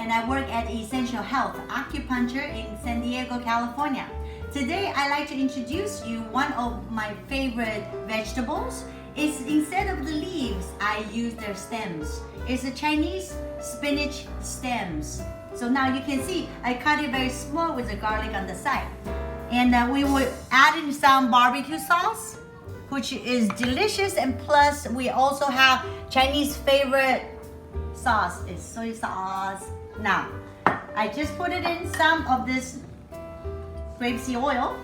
and I work at Essential Health Acupuncture in San Diego, California. Today, I'd like to introduce you one of my favorite vegetables. It's instead of the leaves, I use their stems. It's a Chinese spinach stems. So now you can see, I cut it very small with the garlic on the side. And we will add in some barbecue sauce, which is delicious, and plus we also have Chinese favorite sauce, is soy sauce. Now, I just put it in some of this grapeseed oil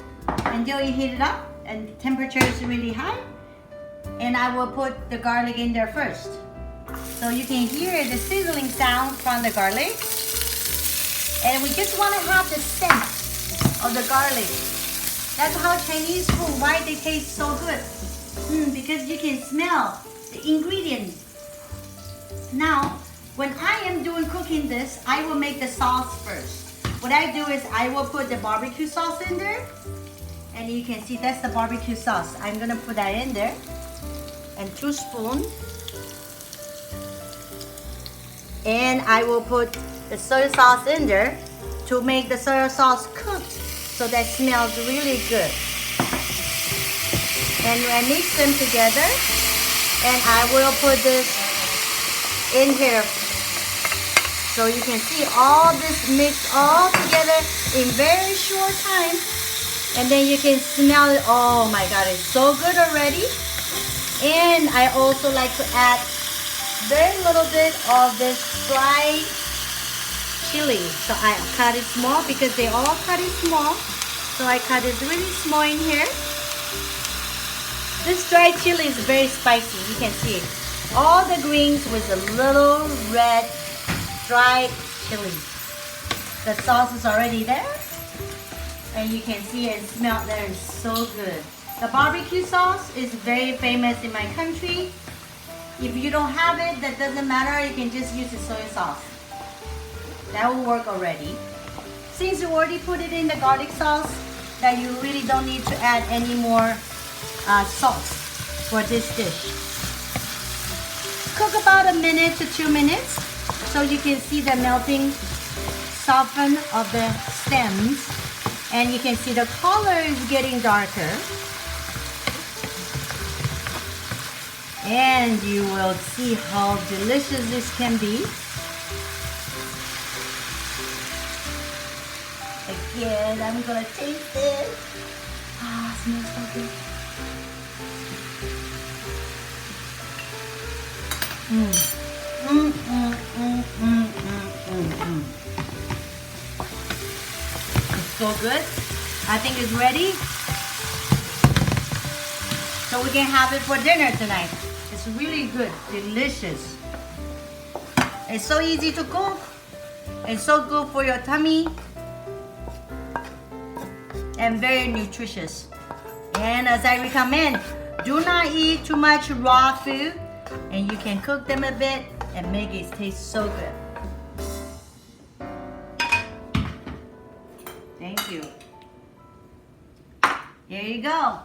until you heat it up and temperature is really high. And I will put the garlic in there first. So you can hear the sizzling sound from the garlic. And we just want to have the scent of the garlic. That's how Chinese food, why they taste so good. Because you can smell the ingredients. Now, when I am doing cooking this, I will make the sauce first. What I do is I will put the barbecue sauce in there. And you can see that's the barbecue sauce. I'm gonna put that in there. And 2 spoons. And I will put the soy sauce in there to make the soy sauce cooked so that smells really good. And I mix them together, and I will put this in here so you can see all this mixed all together in very short time. And then you can smell it. Oh my God, it's so good already. And I also like to add very little bit of this fried chili. So I cut it small because they all cut it small. So I cut it really small in here. This dried chili is very spicy. You can see it. All the greens with a little red dried chili. The sauce is already there. And you can see and smell that is so good. The barbecue sauce is very famous in my country. If you don't have it, that doesn't matter. You can just use the soy sauce. That will work already. Since you already put it in the garlic sauce, that you really don't need to add any more sauce for this dish. Cook about 1 to 2 minutes so you can see the melting soften of the stems, and you can see the color is getting darker. And you will see how delicious this can be. Again, I'm gonna taste it. Ah, it smells so good. It's so good. I think it's ready. So we can have it for dinner tonight. It's really good, delicious. It's so easy to cook. It's so good for your tummy. And very nutritious. And as I recommend, do not eat too much raw food. And you can cook them a bit and make it taste so good. Thank you. Here you go.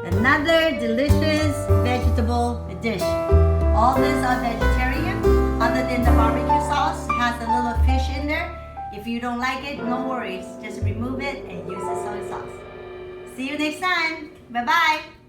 Another delicious vegetable dish. All these are vegetarian, other than the barbecue sauce. It has a little fish in there. If you don't like it, no worries. Just remove it and use the soy sauce. See you next time. Bye-bye.